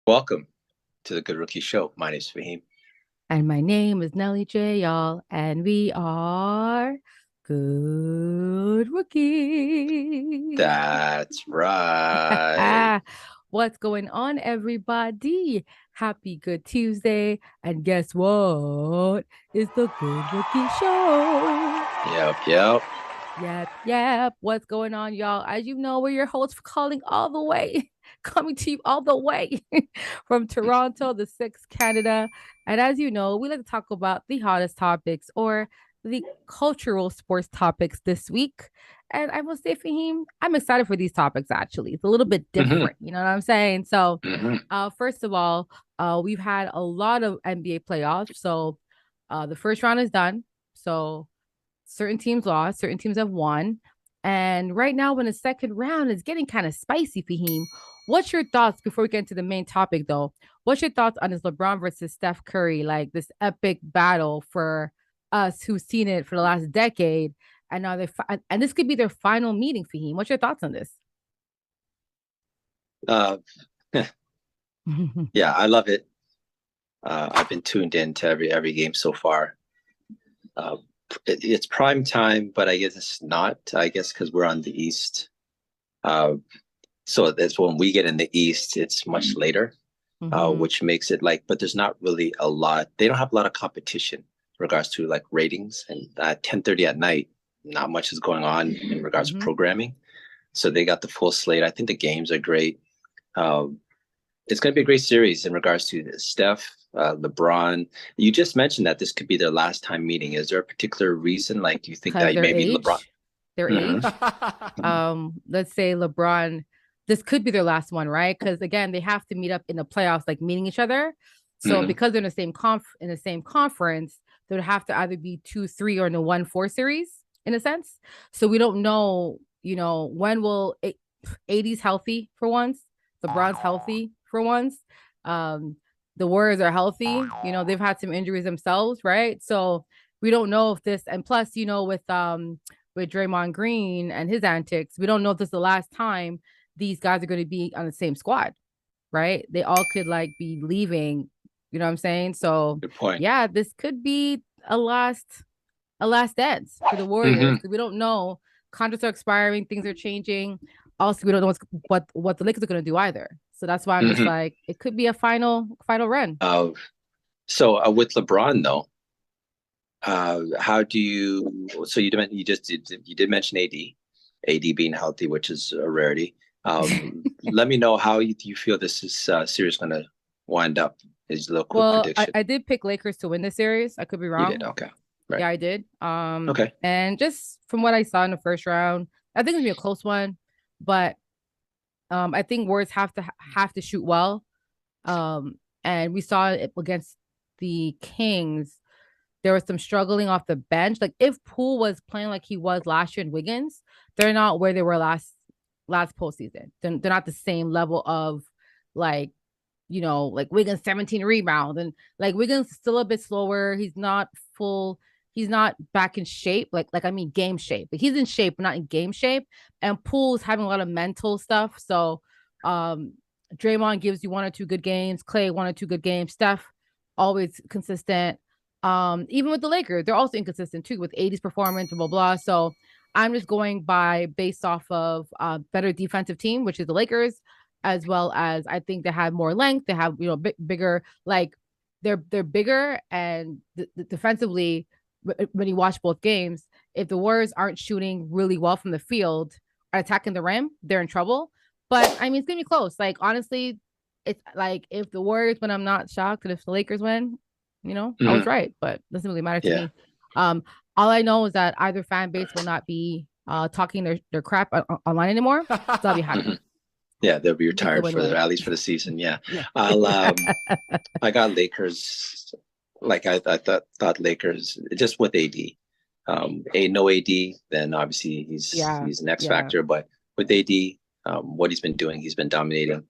Welcome to the Good Rookie Show. My name is Faheem. And my name is Nelly J, y'all, and we are Good Rookie. That's right. What's going on, everybody? Happy Good Tuesday. And guess what? It's the Good Rookie Show. Yep. Yep. What's going on, y'all? As you know, we're your hosts calling all the way, coming to you all the way from Toronto, the 6th Canada. And as you know, we like to talk about the hottest topics or the cultural sports topics this week. And I will say, Fahim, I'm excited for these topics, actually. It's a little bit different. You know what I'm saying? So, first of all, we've had a lot of NBA playoffs. So, the first round is done. So, certain teams lost, certain teams have won. And right now, when the second round is getting kind of spicy, Fahim, what's your thoughts before we get into the main topic, though? What's your thoughts on this LeBron versus Steph Curry, like this epic battle for us who've seen it for the last decade? And now and this could be their final meeting, Fahim. What's your thoughts on this? Yeah, I love it. I've been tuned in to every game so far. It's prime time, but I guess it's not. I guess because we're on the East. So that's when we get in the East, it's much later, which makes it like, but there's not really a lot. They don't have a lot of competition in regards to like ratings. And at 10:30 at night, not much is going on in regards to programming. So they got the full slate. I think the games are great. It's going to be a great series in regards to Steph, LeBron. You just mentioned that this could be their last time meeting. Is there a particular reason? Like, do you think that maybe LeBron? Their age. Let's say LeBron, this could be their last one, right? Because again, they have to meet up in the playoffs, like meeting each other. So because they're in the same conference, they would have to either be 2-3 or in a 1-4 series in a sense. So we don't know, when will AD's healthy for once, LeBron's healthy for once. The Warriors are healthy. They've had some injuries themselves, right? So we don't know if this, and plus, with Draymond Green and his antics, we don't know if this is the last time these guys are going to be on the same squad, right? They all could like be leaving, you know what I'm saying? So good point. Yeah, this could be a last dance for the Warriors because we don't know. Contracts are expiring, things are changing. Also, we don't know what the Lakers are going to do either. So that's why I'm just like, it could be a final run. So with LeBron though, how do you? So you did mention AD being healthy, which is a rarity. Let me know how you feel this is series going to wind up. Is a little quick prediction. I did pick Lakers to win the series. I could be wrong. You did, okay. Right. Yeah, I did. Okay. And just from what I saw in the first round, I think it's gonna be a close one, but I think Warriors have to shoot well. And we saw it against the Kings. There was some struggling off the bench. Like if Poole was playing like he was last year in Wiggins, they're not where they were last postseason. They're not the same level of like, like Wiggins 17 rebounds, and like Wiggins still a bit slower. He's not back in shape. Like I mean game shape. But he's in shape, but not in game shape. And Poole's having a lot of mental stuff. So Draymond gives you 1 or 2 good games, Clay 1 or 2 good games, Steph always consistent. Even with the Lakers, they're also inconsistent too with AD's performance and blah blah. So I'm just going based off of better defensive team, which is the Lakers, as well as I think they have more length. They have bigger, like they're bigger and defensively. When you watch both games, if the Warriors aren't shooting really well from the field or attacking the rim, they're in trouble. But I mean, it's gonna be close. Like honestly, it's like if the Warriors win, I'm not shocked, and if the Lakers win, I was right. But it doesn't really matter to me. All I know is that either fan base will not be talking their crap online anymore. So I'll be happy. Yeah, they'll be retired at least for the season. Yeah. I got Lakers. Like I thought Lakers just with AD. No AD, then obviously he's an X factor. But with AD, what he's been doing, he's been dominating.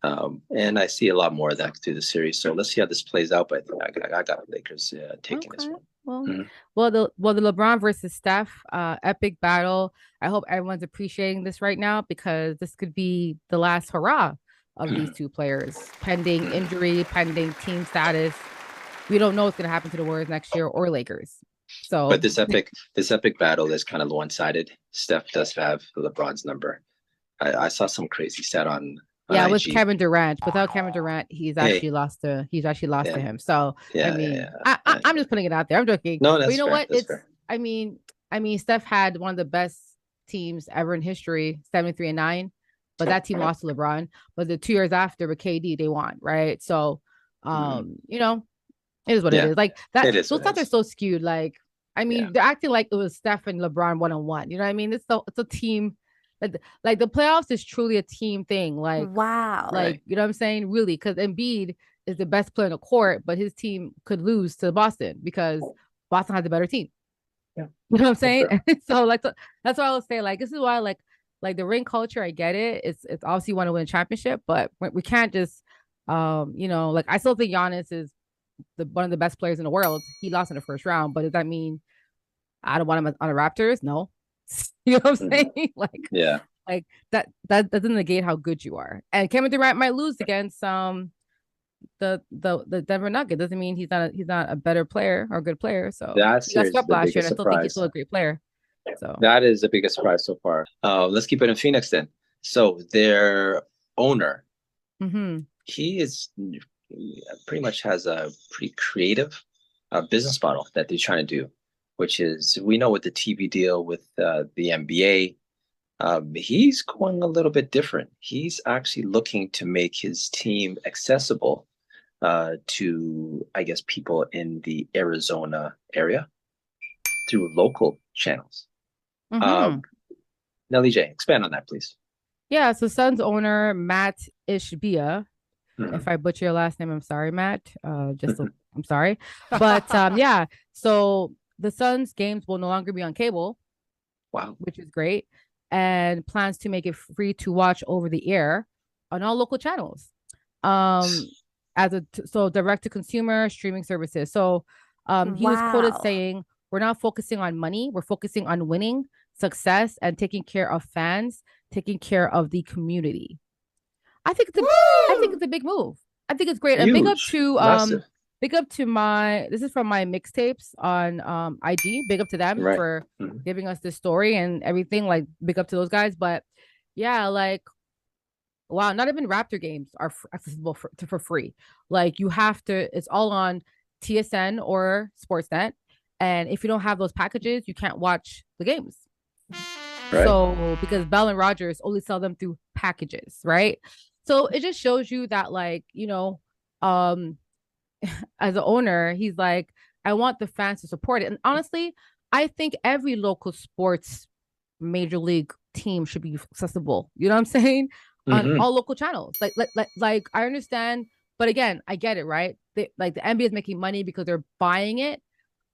And I see a lot more of that through the series. So let's see how this plays out. But I think I got Lakers taking this one. Well, the LeBron versus Steph epic battle. I hope everyone's appreciating this right now because this could be the last hurrah of these two players, pending injury, pending team status. We don't know what's going to happen to the Warriors next year or Lakers. So, but this epic battle is kind of one-sided. Steph does have LeBron's number. I saw some crazy stat on with IG. Kevin Durant. Without Kevin Durant, he's actually lost to him. So I'm just putting it out there. I'm joking. No, that's but you know fair. what? That's fair. I mean, Steph had one of the best teams ever in history, 73-9. But that team lost to LeBron. But the 2 years after with KD, they won, right? So you know, it is what it is. Like that, those stats are so skewed. Like, I mean, they're acting like it was Steph and LeBron 1-on-1. You know what I mean? It's a team. Like the playoffs is truly a team thing. Like, wow. Like, you know what I'm saying? Really, because Embiid is the best player in the court, but his team could lose to Boston because Boston has a better team. Yeah. You know what I'm saying? So like that's why I would say, like, this is why like the ring culture, I get it. It's obviously you want to win a championship, but we can't just like, I still think Giannis is one of the best players in the world. He lost in the first round, but does that mean I don't want him on the Raptors? No. You know what I'm saying? Like that doesn't negate how good you are. And Kevin Durant might lose against the Denver Nuggets. Doesn't mean he's not a better player or a good player. So that's swept last year, and I still think he's still a great player. So that is the biggest surprise so far. Let's keep it in Phoenix then. So their owner, he is pretty much has a pretty creative business model that they're trying to do, which is, we know with the TV deal with the NBA, he's going a little bit different. He's actually looking to make his team accessible to, I guess, people in the Arizona area through local channels. Nelly J, expand on that, please. Yeah, so Suns owner Mat Ishbia. If I butcher your last name, I'm sorry, Matt. I'm sorry. But yeah, so the Suns games will no longer be on cable. Wow. Which is great. And plans to make it free to watch over the air on all local channels. So direct to consumer streaming services. So he was quoted saying, "We're not focusing on money, we're focusing on winning, success, and taking care of fans, taking care of the community." I think it's a big move. I think it's great. Huge. And big up to this is from my mixtapes on IG. Big up to them for giving us this story and everything. Like, big up to those guys. But yeah, like, wow, not even Raptor games are accessible for free. Like, you have to, it's all on TSN or Sportsnet. And if you don't have those packages, you can't watch the games. Right. So, because Bell and Rogers only sell them through packages, right? So it just shows you that, like, as an owner, he's like, I want the fans to support it. And honestly, I think every local sports major league team should be accessible. You know what I'm saying? On all local channels. Like I understand, but again, I get it, right? The NBA is making money because they're buying it.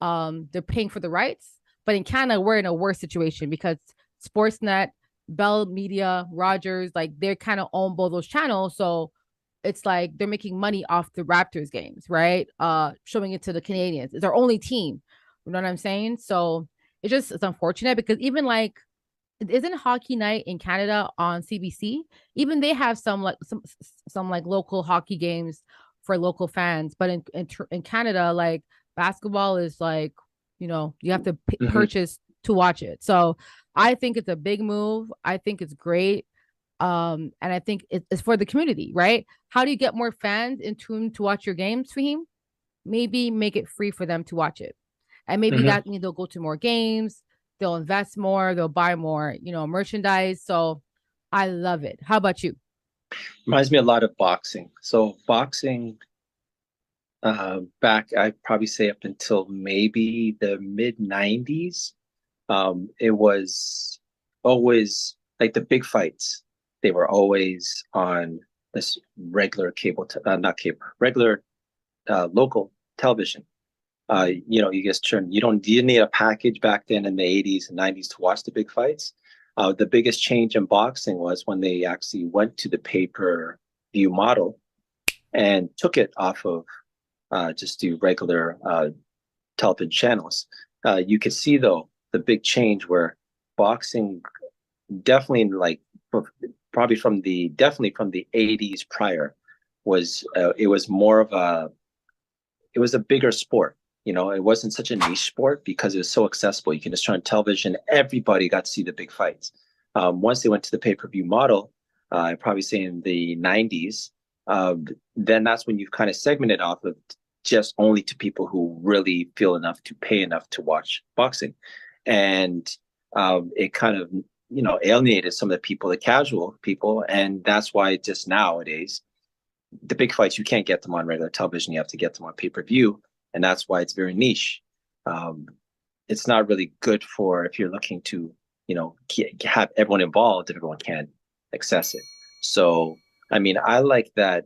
They're paying for the rights. But in Canada, we're in a worse situation because Sportsnet, Bell Media, Rogers, like, they kind of own both those channels. So it's like they're making money off the Raptors games, right? Showing it to the Canadians. It's our only team. You know what I'm saying? So it's unfortunate because even like, isn't Hockey Night in Canada on CBC? Even they have some like local hockey games for local fans. But in Canada, like, basketball is like, you have to purchase to watch it. So I think it's a big move. I think it's great. And I think it's for the community, right? How do you get more fans in tune to watch your games, Faheem? Maybe make it free for them to watch it. And maybe that means they'll go to more games, they'll invest more, they'll buy more, merchandise. So I love it. How about you? Reminds me a lot of boxing. So boxing, back, I'd probably say up until maybe the mid 90s, it was always like the big fights. They were always on this regular regular local television. You just you didn't need a package back then in the 80s and 90s to watch the big fights. The biggest change in boxing was when they actually went to the pay-per-view model and took it off of just the regular television channels. You could see, though, the big change where boxing definitely, like, probably definitely from the 80s prior it was more of it was a bigger sport. You know, it wasn't such a niche sport because it was so accessible. You can just turn on television. Everybody got to see the big fights. Once they went to the pay-per-view model, I'd probably say in the 90s, then that's when you've kind of segmented off of just only to people who really feel enough to pay enough to watch boxing. And it kind of, you know, alienated some of the people, the casual people. And that's why just nowadays, the big fights, you can't get them on regular television. You have to get them on pay-per-view. And that's why it's very niche. It's not really good for if you're looking to, you know, have everyone involved if everyone can't access it. So, I mean, I like that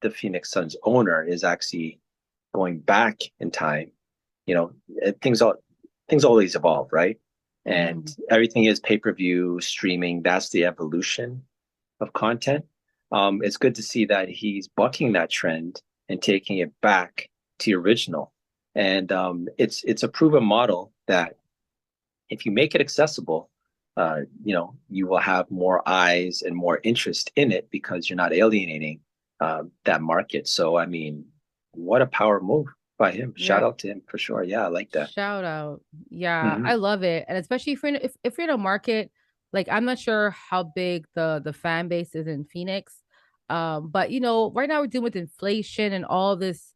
the Phoenix Suns owner is actually going back in time. You know, things always evolve, right? And everything is pay-per-view, streaming. That's the evolution of content. It's good to see that he's bucking that trend and taking it back to the original. And it's a proven model that if you make it accessible, you know, you will have more eyes and more interest in it because you're not alienating that market. So, I mean, what a power move by him. Shout out to him for sure. Yeah, I like that. Shout out. Yeah, I love it. And especially if you're in a market, like I'm not sure how big the fan base is in Phoenix. But you know, right now we're dealing with inflation and all this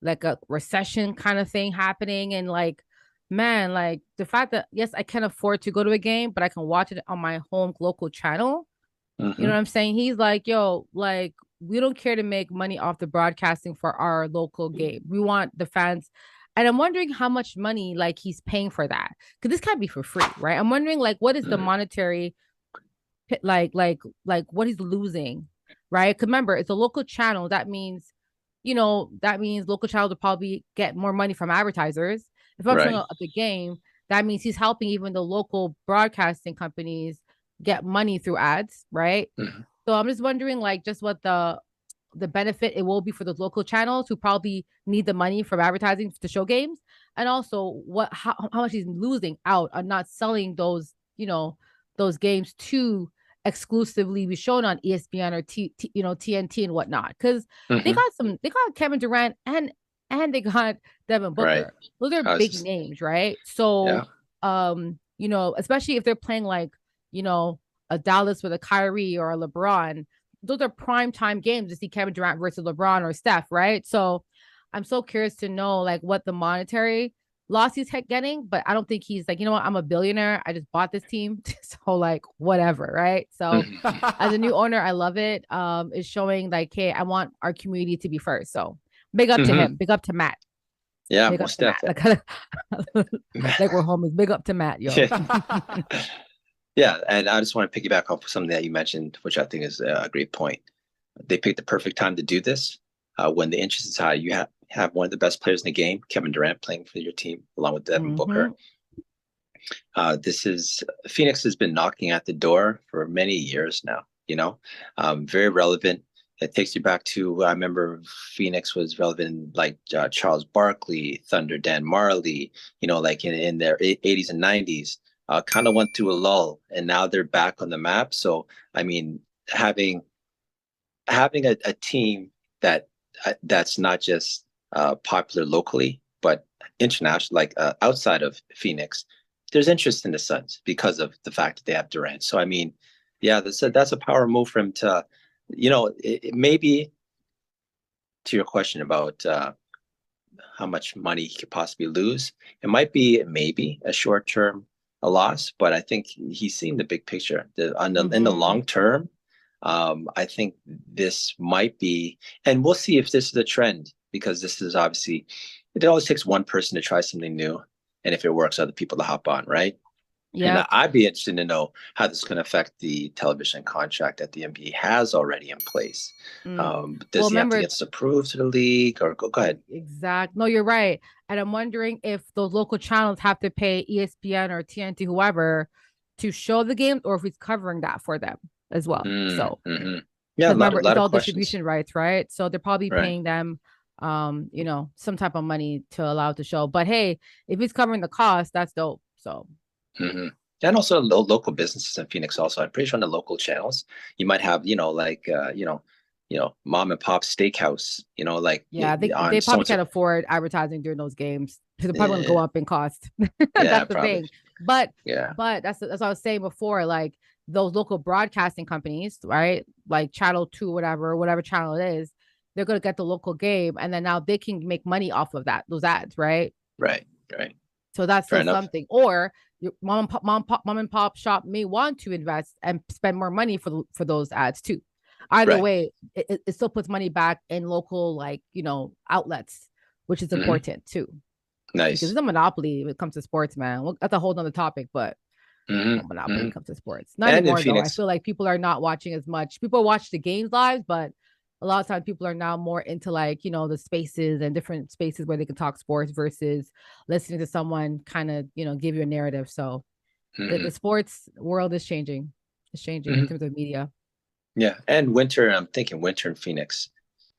like a recession kind of thing happening. And like, man, like the fact that yes, I can afford to go to a game, but I can watch it on my home local channel. You know what I'm saying? He's like, yo, like we don't care to make money off the broadcasting for our local game. We want the fans. And I'm wondering how much money like he's paying for that. Because this can't be for free, right? I'm wondering like what is the monetary like what he's losing, right? Because remember, it's a local channel. That means, you know, that means local channels will probably get more money from advertisers. If I'm showing up the game, that means he's helping even the local broadcasting companies get money through ads, right? So I'm just wondering, like, just what the benefit it will be for those local channels who probably need the money from advertising to show games, and also how much he's losing out on not selling those, you know, those games to exclusively be shown on ESPN or you know, TNT and whatnot. Because they got Kevin Durant and they got Devin Booker. Those are big names, right? So, you know, especially if they're playing like, you know, a Dallas with a Kyrie or a LeBron, those are prime time games to see Kevin Durant versus LeBron or Steph, right? So I'm so curious to know like what the monetary loss he's getting, but I don't think he's like, you know what, I'm a billionaire. I just bought this team. So like whatever, right? So as a new owner, I love it. It's showing like, hey, I want our community to be first. So big up to him. Big up to Matt. Yeah, big most definitely. Like we're homies. Big up to Matt, yo. Yeah, and I just want to piggyback off of something that you mentioned, which I think is a great point. They picked the perfect time to do this when the interest is high. You have one of the best players in the game, Kevin Durant, playing for your team, along with Devin Booker. Phoenix has been knocking at the door for many years now, you know, very relevant. It takes you back to, I remember Phoenix was relevant like Charles Barkley, Thunder Dan Marley, you know, like in their 80s and 90s. Kind of went through a lull, and now they're back on the map. So, I mean, having a team that's not just popular locally, but international, like outside of Phoenix, there's interest in the Suns because of the fact that they have Durant. So, I mean, yeah, that's a power move for him to, you know, it maybe to your question about how much money he could possibly lose. It might be maybe a short-term a loss, but I think he's seen the big picture. In the long term, I think this might be, and we'll see if this is a trend, because this is obviously, it always takes one person to try something new, and if it works, other people to hop on, right? Yeah. And I'd be interested to know how this is going to affect the television contract that the NBA has already in place. Does he have to get this approved to the league, or go ahead? Exactly. No, you're right. And I'm wondering if those local channels have to pay ESPN or TNT, whoever, to show the games, or if he's covering that for them as well. So, yeah, remember, it's all distribution rights, right? So they're probably paying them, you know, some type of money to allow it to show. But hey, if he's covering the cost, that's dope. So. And also local businesses in Phoenix also. I'm pretty sure on the local channels, you might have, mom and pop steakhouse, like Yeah, on they so probably and so. can't afford advertising during those games because they're probably going to go Yeah, up in cost. yeah, That's the probably. thing. But Yeah, that's what I was saying before. Like those local broadcasting companies, right? Like Channel 2, whatever channel it is, they're going to get the local game, and then now they can make money off of those ads, right? right, right. So that's Fair still enough. something. Or your mom and pop shop may want to invest and spend more money for those ads too. Either Right. way, it still puts money back in local, like, outlets, which is Hmm. important too. Because Nice. it's a monopoly when it comes to sports, man. Well, that's a whole nother topic, but Hmm. a monopoly when Hmm. it comes to sports. Not And in anymore though. I Phoenix, feel like people are not watching as much. People watch the games live, but a lot of times people are now more into, like, the spaces and different spaces where they can talk sports versus listening to someone kind of, give you a narrative. So the hmm sports world is changing. It's changing in hmm terms of media. yeah. And winter, I'm thinking winter in Phoenix,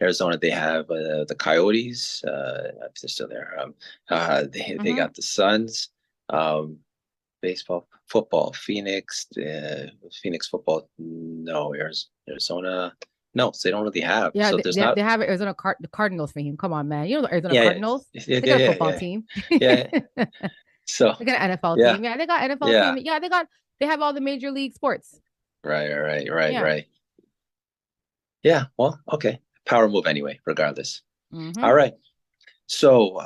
Arizona, they have the Coyotes, if they're still there. They Mm-hmm. got the Suns, um, baseball, football, Phoenix football. No, Arizona. No, so they don't really have. Yeah, So they, there's they not. they have Arizona the Cardinals for him. Come on, man. You know the Arizona Yeah, yeah, Cardinals? yeah, They yeah, got a yeah, football yeah. team. Yeah. So They got an NFL yeah, team. Yeah, they got NFL team. yeah. Yeah, they have all the major league sports. Right, right, right, Yeah. right. Yeah. Well, okay. Power move anyway, regardless. Mm-hmm. All right. So,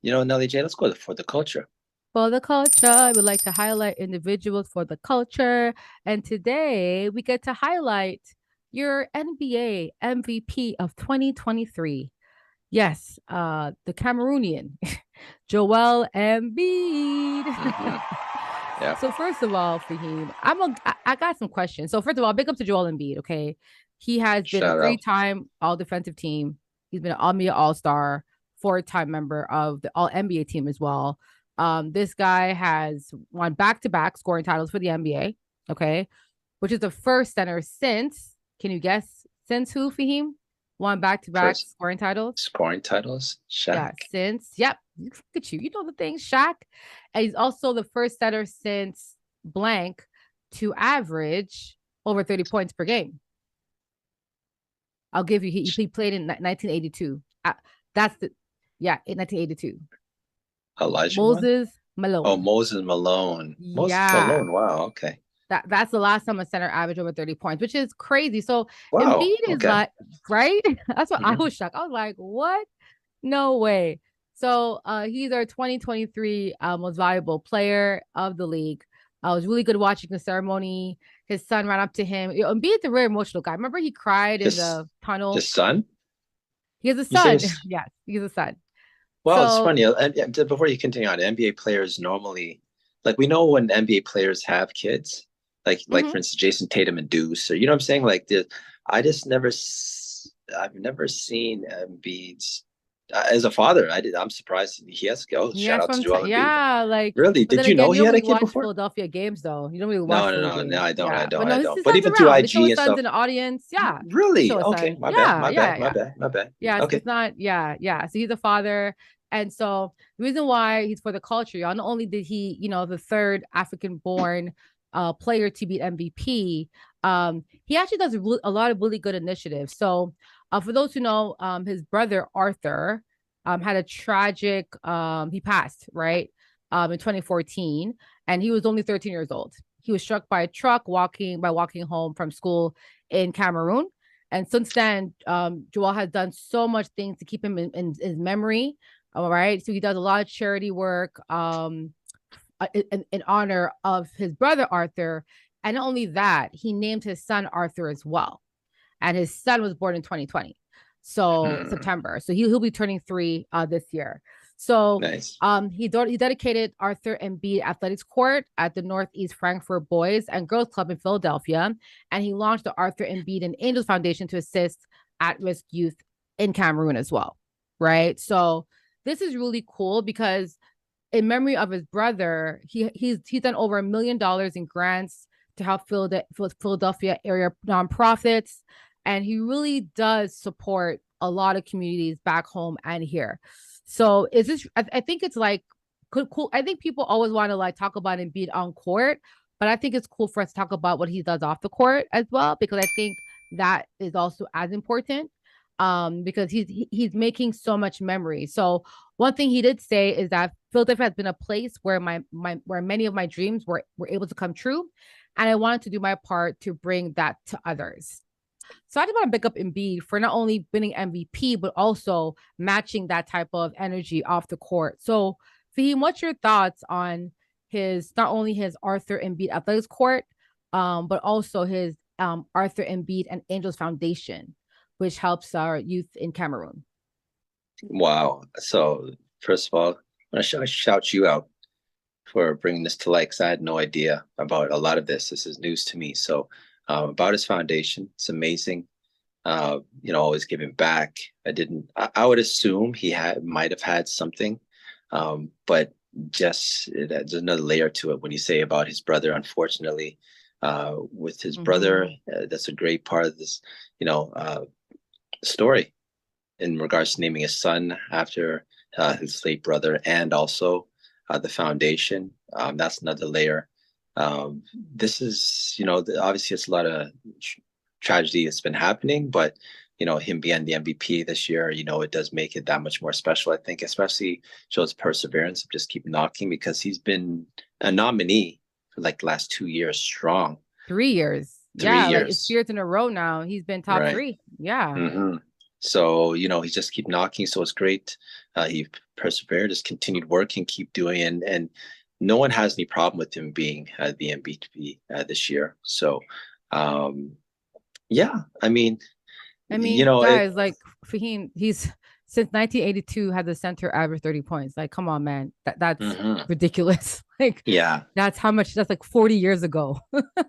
Nelly J, let's go for the culture. For the culture, we like to highlight individuals for the culture. And today we get to highlight your NBA MVP of 2023. Yes, the Cameroonian, Joel Embiid. Hmm. Yeah. So first of all, Fahim, I got some questions. So first of all, big up to Joel Embiid. Okay, he has been a Shout out. three-time All Defensive Team. He's been an All-NBA All-Star, four-time member of the All NBA team as well. This guy has won back-to-back scoring titles for the NBA. Okay, which is the first center since. Can you guess since who, Fahim? Won back-to-back First scoring titles. scoring titles, Yeah, Shaq. since, yep, look at you. You know the things, Shaq. And he's also the first setter since blank to average over 30 points per game. I'll give you, he played in 1982. That's the, yeah, in 1982. Elijah one? Moses Oh, Malone. Moses Malone. Moses Yeah, Malone. Wow. Okay. that's the last time a center averaged over 30 points, which is crazy. So Wow. Embiid is Okay. like, right? That's what I Hmm. was shocked. I was like, what? No way. So he's our 2023 most valuable player of the league. I was really good watching the ceremony. His son ran up to him. Embiid's a very emotional guy. Remember he cried in His the tunnel? his son? He has a You say son. his Yes, he's a son. Well, it's So funny. Before you continue on, NBA players normally, like we know when NBA players have kids, like mhm. for instance, Jason Tatum and Deuce, or you know what I'm saying? I just I've never seen Embiid's as a father. I'm surprised he has. Oh, shout Yes, out to Joel Embiid. yeah, like, Really? but then Did you know again, you he don't had a really kid watch before? Philadelphia games though. You don't really watch No, no, Philly no, no. games. I don't. I Yeah. don't. But I no, don't. his But son's even through around. They show IG his and sons stuff. in the audience. Yeah. They Really? show his Okay. son. My bad. Yeah, My yeah, bad. My yeah. bad. My bad. Yeah, Okay. it's not, yeah, yeah. So he's a father. And so the reason why he's for the culture, y'all, not only did he, the third African born player to beat MVP, he actually does a lot of really good initiatives. So for those who know, his brother Arthur had a tragic, he passed, right? In 2014, and he was only 13 years old. He was struck by a truck walking home from school in Cameroon. And since then, Joel has done so much things to keep him in his memory. All right. So he does a lot of charity work in honor of his brother Arthur. And not only that, he named his son Arthur as well. And his son was born in 2020. So Hmm. September. So he'll be turning 3 this year. So Nice. he dedicated Arthur Embiid Athletics Court at the Northeast Frankfurt Boys and Girls Club in Philadelphia, and he launched the Arthur Embiid and Angels Foundation to assist at-risk youth in Cameroon as well. Right. So this is really cool because in memory of his brother, he's done over $1 million in grants to help Philadelphia area nonprofits, and he really does support a lot of communities back home and here. So is this? I think it's like cool. I think people always want to like talk about Embiid on court, but I think it's cool for us to talk about what he does off the court as well, because I think that is also as important. Because he's making so much memory. So one thing he did say is that Philadelphia has been a place where where many of my dreams were able to come true, and I wanted to do my part to bring that to others. So I just want to pick up Embiid for not only winning MVP, but also matching that type of energy off the court. So, Faheem, what's your thoughts on his not only his Arthur Embiid Athletics Court, but also his Arthur Embiid and Angels Foundation, which helps our youth in Cameroon? Wow. So first of all, I want to shout you out for bringing this to light, because I had no idea about a lot of this. This is news to me. So about his foundation, it's amazing. Always giving back. I would assume might have had something, but just there's another layer to it when you say about his brother. Unfortunately, with his brother, that's a great part of this, story in regards to naming his son after his late brother, and also the foundation. That's another layer. This is, obviously it's a lot of tragedy that's been happening, but him being the MVP this year, it does make it that much more special. I think, especially shows perseverance of just keep knocking, because he's been a nominee for like the last 2 years strong. 3 years. 3 years. Like it's years in a row now. He's been top right. 3. Yeah. Mm-hmm. So, he just keep knocking. So it's great. He persevered, just continued working, keep doing it. And no one has any problem with him being the MVP this year. So, yeah, I mean, guys, like Faheem, he's since 1982 had the center average 30 points. Like, come on, man. That's ridiculous. Like, yeah, that's like 40 years ago.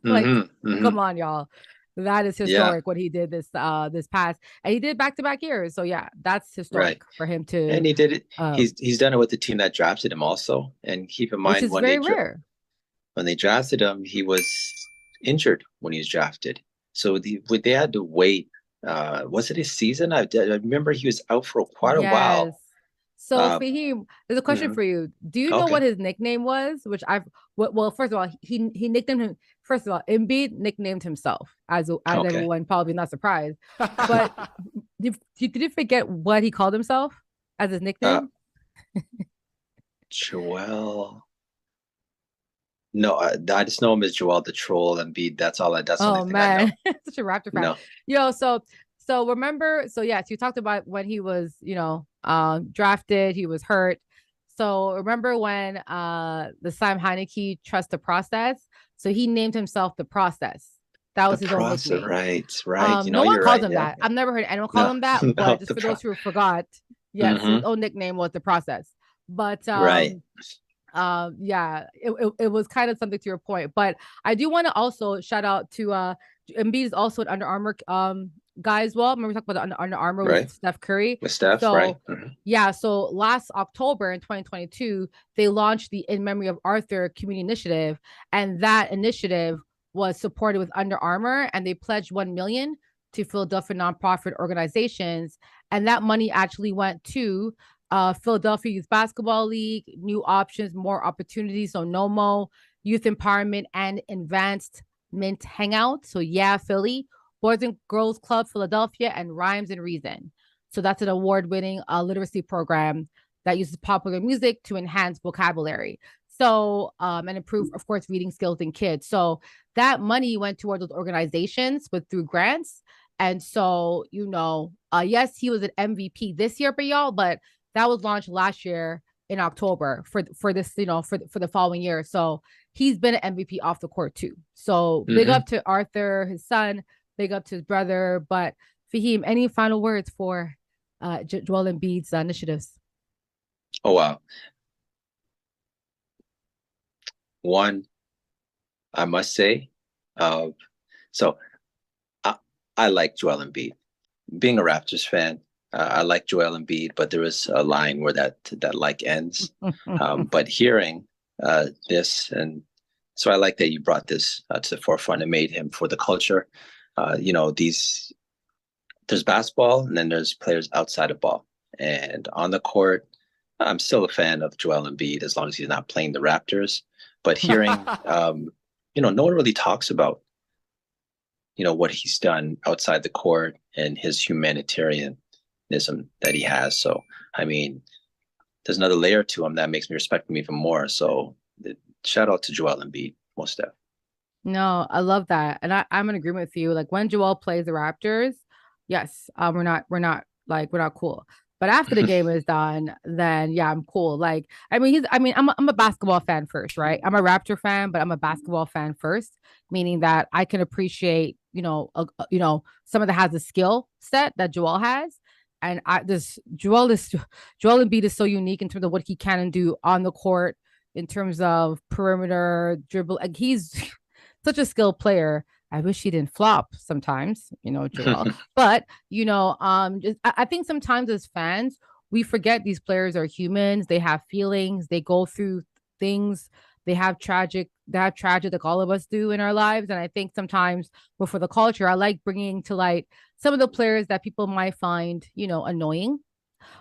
Like, come on, y'all. That is historic what he did this past, and he did back-to-back years. So yeah, that's historic for him to. And he did it. He's done it with the team that drafted him also. And keep in mind, which is very rare. When they drafted him, he was injured when he was drafted. So they had to wait. Was it a season? I remember he was out for quite a while. So Faheem, there's a question for you. Do you know what his nickname was? Well, first of all, he nicknamed him. First of all, Embiid nicknamed himself, as everyone probably not surprised. But did you forget what he called himself as his nickname? Joel. No, I just know him as Joel the Troll Embiid. That's all. That's oh man, such a Raptor fan. No. So remember, you talked about when he was, drafted, he was hurt. So remember when the Sam Heineke trust the process? So he named himself the process. That was his own nickname. Right. No one called him that. I've never heard anyone call him that, but just for those who forgot, yes, his own nickname was the process. But it was kind of something to your point. But I do want to also shout out to Embiid is also an Under Armour guy as well. Remember we talked about the Under Armour with Steph Curry. With Steph, right? Yeah. So last October in 2022, they launched the In Memory of Arthur Community Initiative, and that initiative was supported with Under Armour, and they pledged $1 million to Philadelphia nonprofit organizations, and that money actually went to Philadelphia Youth Basketball League, New Options, More Opportunities, so NOMO, Youth Empowerment and Advancement Hangout. So Philly, Boys and Girls Club Philadelphia, and Rhymes and Reason. So that's an award-winning literacy program that uses popular music to enhance vocabulary. So and improve, of course, reading skills in kids. So that money went towards those organizations through grants. And so, yes, he was an MVP this year, but that was launched last year in October for this, for the following year. So he's been an MVP off the court too. So big up to Arthur, his son, big up to his brother. But Faheem, any final words for Joel Embiid's initiatives? Oh, wow. One, I must say, so I like Joel Embiid. Being a Raptors fan, I like Joel Embiid, but there is a line where that like ends. But hearing this, and so I like that you brought this to the forefront and made him for the culture. There's basketball, and then there's players outside of ball, and on the court, I'm still a fan of Joel Embiid as long as he's not playing the Raptors. But hearing, no one really talks about, what he's done outside the court and his humanitarianism that he has. So, I mean, there's another layer to him that makes me respect him even more. So, shout out to Joel Embiid, most definitely. No, I love that. And I'm in agreement with you. Like when Joel plays the Raptors, yes, we're not cool. But after the game is done, then yeah, I'm cool. Like, I'm a basketball fan first, right? I'm a Raptor fan, but I'm a basketball fan first, meaning that I can appreciate, someone that has a skill set that Joel has. And Joel Embiid is so unique in terms of what he can and do on the court in terms of perimeter dribble. Like he's such a skilled player. I wish he didn't flop sometimes, Joel. But I think sometimes as fans, we forget these players are humans. They have feelings. They go through things. They have tragic like all of us do in our lives. And I think sometimes, but for the culture, I like bringing to light some of the players that people might find, annoying,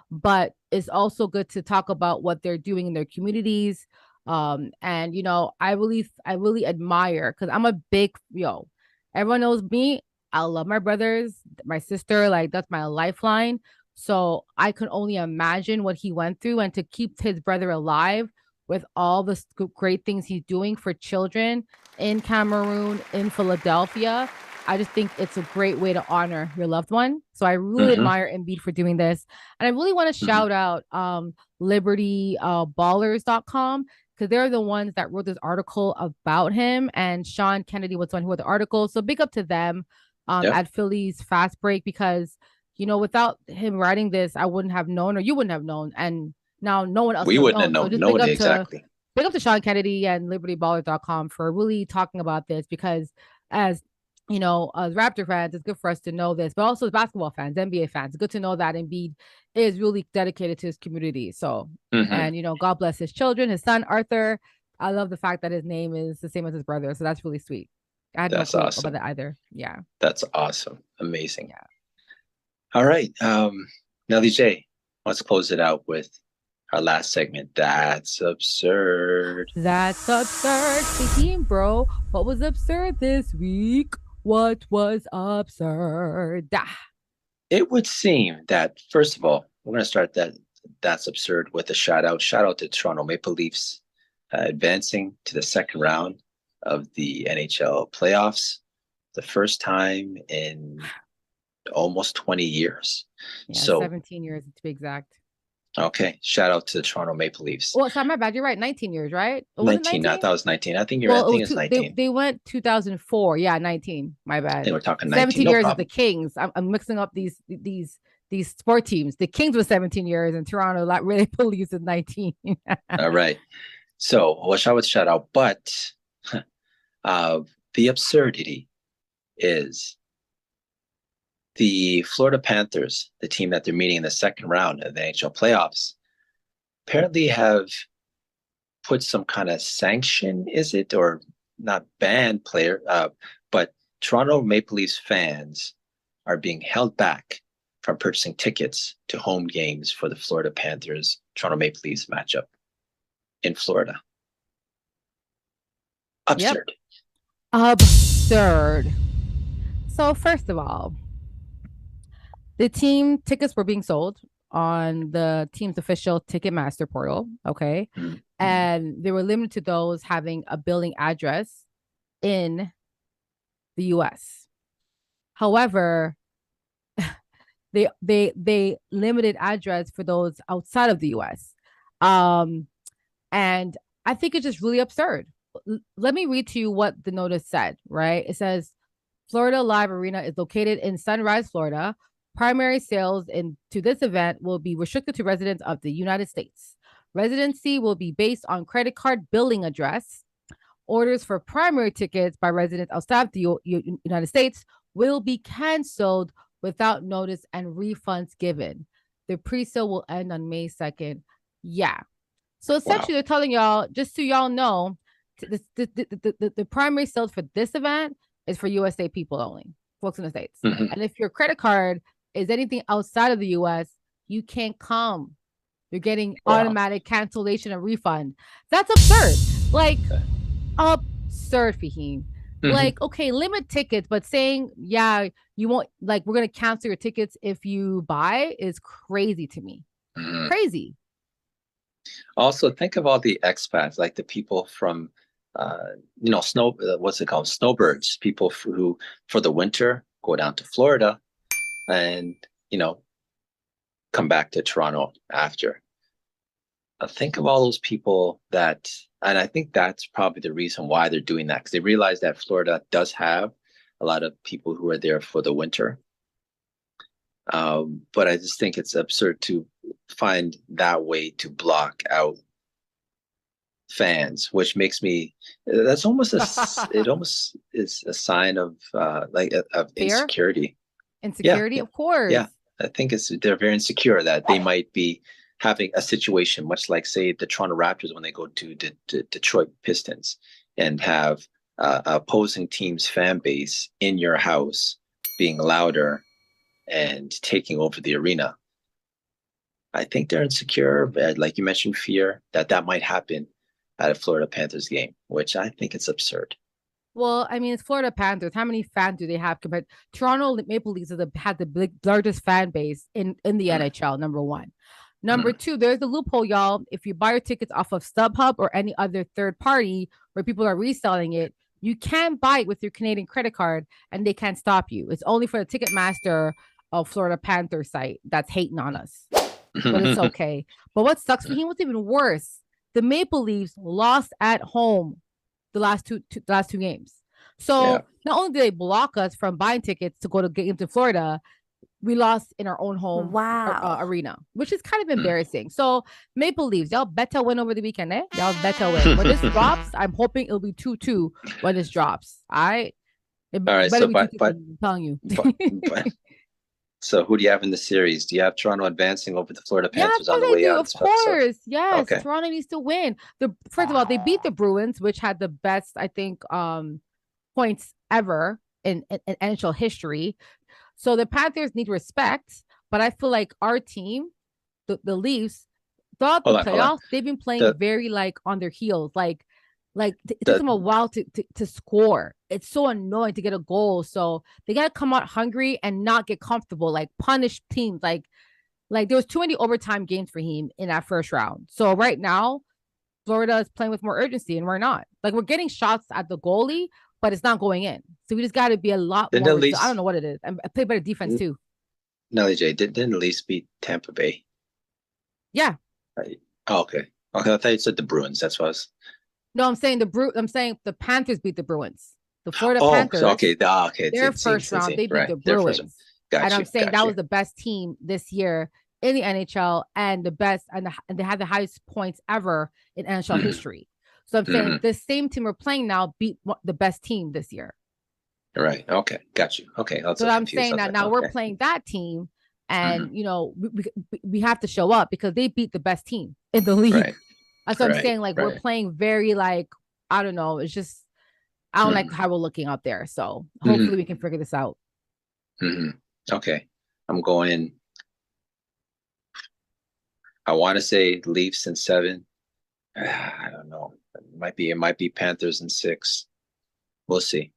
but it's also good to talk about what they're doing in their communities. And I really admire because I'm a big everyone knows me. I love my brothers, my sister, like that's my lifeline. So I can only imagine what he went through and to keep his brother alive with all the great things he's doing for children in Cameroon, in Philadelphia. I just think it's a great way to honor your loved one. So I really Mm-hmm. admire Embiid for doing this. And I really want to Mm-hmm. shout out Liberty Ballers.com because they're the ones that wrote this article about him. And Sean Kennedy was the one who wrote the article. So big up to them Yep. at Philly's Fast Break because, without him writing this, I wouldn't have known or you wouldn't have known. And now no one else We would have wouldn't have known. So known. just No, exactly. big up to Sean Kennedy and LibertyBallers.com for really talking about this because as as Raptor fans, it's good for us to know this, but also as basketball fans, NBA fans, it's good to know that Embiid is really dedicated to his community. So, Mm-hmm. and God bless his children, his son Arthur. I love the fact that his name is the same as his brother, so that's really sweet. I had no That's clue about awesome. that either. Yeah, That's awesome. Amazing. yeah. All right. Nelly J, let's close it out with our last segment. That's absurd. That's absurd. Speaking, bro, what was absurd this week? What was absurd? Ah. It would seem that, first of all, we're going to start that's absurd with a shout out. Shout out to Toronto Maple Leafs advancing to the second round of the NHL playoffs, the first time in almost 20 years. Yeah, So, 17 years to be exact. okay, shout out to the Toronto Maple Leafs. Well, sorry, my bad. You're right. 19 years, right? Or was it 19, I 19? thought it was 19. I think you're right. I Well, it was think it's two. 19. They went 2004. Yeah, 19. My I bad. think we're talking 19. 17 No years is the problem. Kings. I'm mixing up these sport teams. The Kings was 17 years, and Toronto like really believes in 19. All right. So, I would shout out, but uh, the absurdity is the Florida Panthers, the team that they're meeting in the second round of the NHL playoffs, apparently have put some kind of sanction, is it, or not banned but Toronto Maple Leafs fans are being held back from purchasing tickets to home games for the Florida Panthers Toronto Maple Leafs matchup in Florida. Yep. Absurd. Absurd. So first of all, the team tickets were being sold on the team's official Ticketmaster portal. Okay. Mm-hmm. And they were limited to those having a billing address in the US. However, they limited address for those outside of the US. Um, and I think it's just really absurd. Let me read to you what the notice said, right? It says Florida Live Arena is located in Sunrise, Florida. Primary sales into this event will be restricted to residents of the United States. Residency will be based on credit card billing address. Orders for primary tickets by residents outside the United States will be canceled without notice and refunds given. The pre-sale will end on May 2nd. Yeah. So essentially, they're telling y'all, just so y'all know, the primary sales for this event is for USA people only, folks in the States. Mm-hmm. And if your credit card is anything outside of the US, you can't come. You're getting Wow. automatic cancellation and refund. That's absurd. Like, absurd, Faheem. Like, okay, limit tickets, but saying, yeah, you won't, like, we're going to cancel your tickets if you buy is crazy to me. Crazy. Also, think of all the expats, like the people from, what's it called? Snowbirds, people who, for the winter, go down to Florida and, come back to Toronto after. Think of all those people and I think that's probably the reason why they're doing that, because they realize that Florida does have a lot of people who are there for the winter. But I just think it's absurd to find that way to block out fans, which makes me, that's almost it almost is a sign of of insecurity. Insecurity, of course. Yeah, I think they're very insecure that they might be having a situation much like, say, the Toronto Raptors when they go to Detroit Pistons and have opposing team's fan base in your house being louder and taking over the arena. I think they're insecure, like you mentioned, fear that might happen at a Florida Panthers game, which I think it's absurd. Well, I mean, it's Florida Panthers. How many fans do they have compared? Toronto Maple Leafs had the largest fan base in the NHL, number one. Number two, there's the loophole, y'all. If you buy your tickets off of StubHub or any other third party where people are reselling it, you can buy it with your Canadian credit card and they can't stop you. It's only for the Ticketmaster of Florida Panther site that's hating on us. But it's okay. But what sucks for him, what's even worse, the Maple Leafs lost at home the last two games. So not only did they block us from buying tickets to go to games in Florida, we lost in our own home arena, which is kind of embarrassing. So Maple Leafs, y'all better win over the weekend, eh? Y'all better win. When this drops, I'm hoping it'll be 2-2 when this drops. All right? All right, so I'm telling you. So who do you have in the series? Do you have Toronto advancing over the Florida Panthers on the way out? Of course. Yes. Okay. Toronto needs to win. First of all, they beat the Bruins, which had the best, I think, points ever in NHL history. So the Panthers need respect, but I feel like our team, the Leafs, throughout the playoffs, they've been playing very on their heels. It takes them a while to score. It's so annoying to get a goal. So they got to come out hungry and not get comfortable, punish teams. Like there was too many overtime games for him in that first round. So right now, Florida is playing with more urgency and we're not. We're getting shots at the goalie, but it's not going in. So we just got to be a lot more. I don't know what it is. I play better defense too. Nelly J, didn't the Leafs beat Tampa Bay? Yeah. Okay. I thought you said the Bruins. That's what I was. No, I'm saying the Panthers beat the Bruins. The Florida Panthers. Okay. Their first round, they beat the Bruins. And I'm saying that was the best team this year in the NHL and the best, and they had the highest points ever in NHL history. So I'm saying the same team we're playing now beat the best team this year. Right. Okay. Got you. Okay. So I'm saying that now we're playing that team, and we have to show up because they beat the best team in the league. Right. That's what I'm saying. We're playing very I don't know. It's just I don't like how we're looking out there. So hopefully we can figure this out. Okay. I'm going in. I want to say Leafs in 7. I don't know. It might be Panthers in 6. We'll see.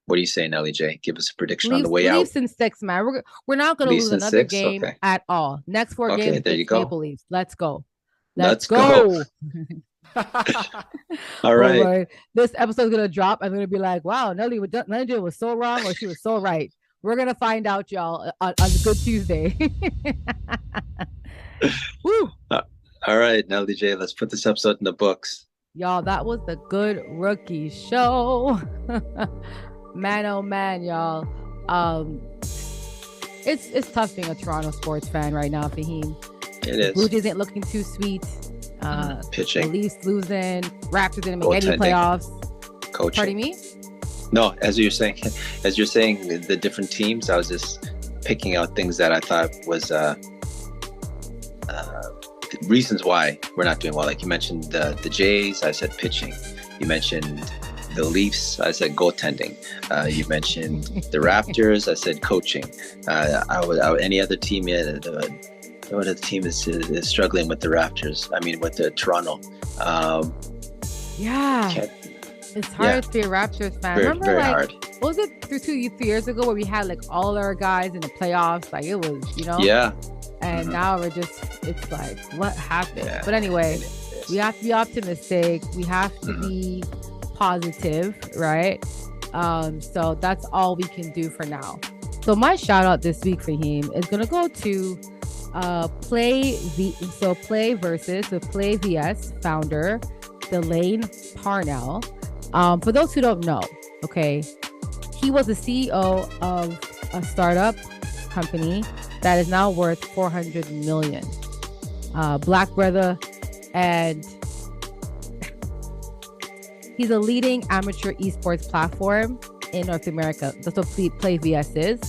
What do you say, Nelly J? Give us a prediction on the way out. Leafs in 6, man. We're not going to lose another game at all. Next 4 games, there you go. Maple Leafs. Let's go. Let's go. All right. Lord. This episode's going to drop. I'm going to be like, wow, Nelly J was so wrong or she was so right. We're going to find out, y'all, on Good Tuesday. Woo. All right, Nelly J, let's put this episode in the books. Y'all, that was the Good Rookie Show. Man, oh man, y'all. It's tough being a Toronto sports fan right now, Faheem. It is. Blue Jays ain't looking too sweet. Pitching. The Leafs losing. Raptors didn't make any playoffs. Coaching. Pardon me? No, as you're saying the different teams, I was just picking out things that I thought was reasons why we're not doing well. Like you mentioned the Jays, I said pitching. You mentioned the Leafs, I said goaltending. You mentioned the Raptors, I said coaching. Any other team, what the team is struggling with the Raptors. I mean, with the Toronto. Yeah. It's hard to be a Raptors fan. Remember, very like, hard. what was it 3 years ago where we had like all our guys in the playoffs? Like it was, you know? Yeah. And now it's like, what happened? Yeah. But anyway, we have to be optimistic. We have to be positive, right? So that's all we can do for now. So my shout out this week, Faheem, is gonna go to Play VS founder Delane Parnell. For those who don't know, okay, he was the CEO of a startup company that is now worth $400 million. Black brother, and he's a leading amateur esports platform in North America. That's what Play VS is.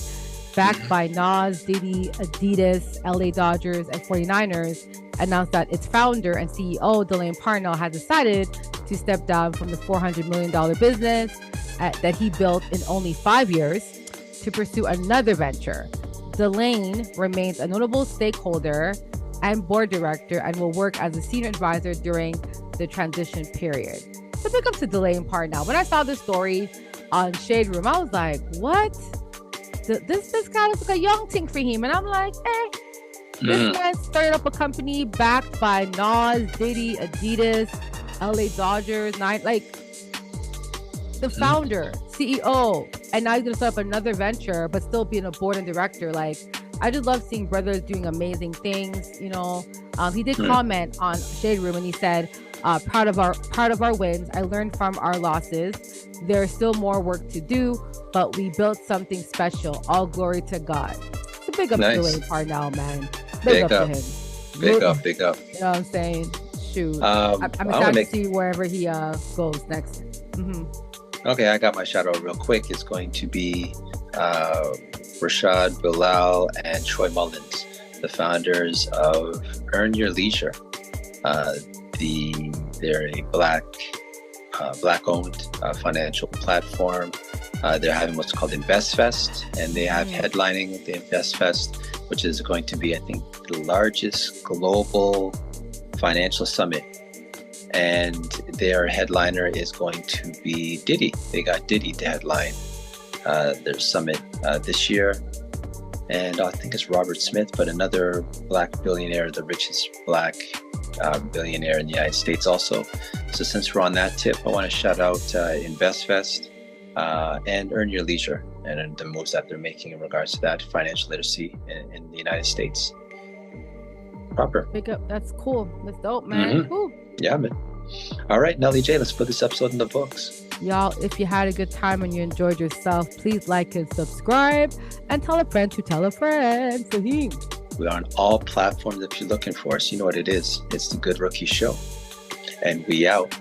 Backed by Nas, Diddy, Adidas, LA Dodgers, and 49ers, announced that its founder and CEO, Delane Parnell, had decided to step down from the $400 million business that he built in only 5 years to pursue another venture. Delane remains a notable stakeholder and board director and will work as a senior advisor during the transition period. So big up to Delane Parnell. When I saw this story on Shade Room, I was like, what? This guy looks like a young ting for him. And I'm like, this man started up a company backed by Nas, Diddy, Adidas, LA Dodgers, the founder, CEO, and now he's gonna start up another venture, but still being a board and director. Like, I just love seeing brothers doing amazing things. You know, he did comment on Shade Room and he said, "Proud of our wins. I learned from our losses. There's still more work to do, but we built something special. All glory to God." So big up to Delane Parnell, man. Big up to him. Big up. You know what I'm saying? Shoot. I'm excited to see wherever he goes next. Okay, I got my shout out real quick. It's going to be Rashad Bilal and Troy Mullins, the founders of Earn Your Leisure. They're a black-owned financial platform. They're having what's called InvestFest, and they have headlining the InvestFest, which is going to be, I think, the largest global financial summit. And their headliner is going to be Diddy. They got Diddy to headline their summit this year. And I think it's Robert Smith, but another black billionaire, the richest black billionaire in the United States also. So since we're on that tip, I want to shout out InvestFest and Earn Your Leisure and the moves that they're making in regards to that financial literacy in the United States. Proper. Pick up. That's cool. That's dope, man. Cool. Yeah, man. All right, Nelly J, let's put this episode in the books. Y'all, if you had a good time and you enjoyed yourself, please like and subscribe and tell a friend to tell a friend. Faheem. We're on all platforms if you're looking for us. You know what it is. It's the Good Rookie Show. And we out.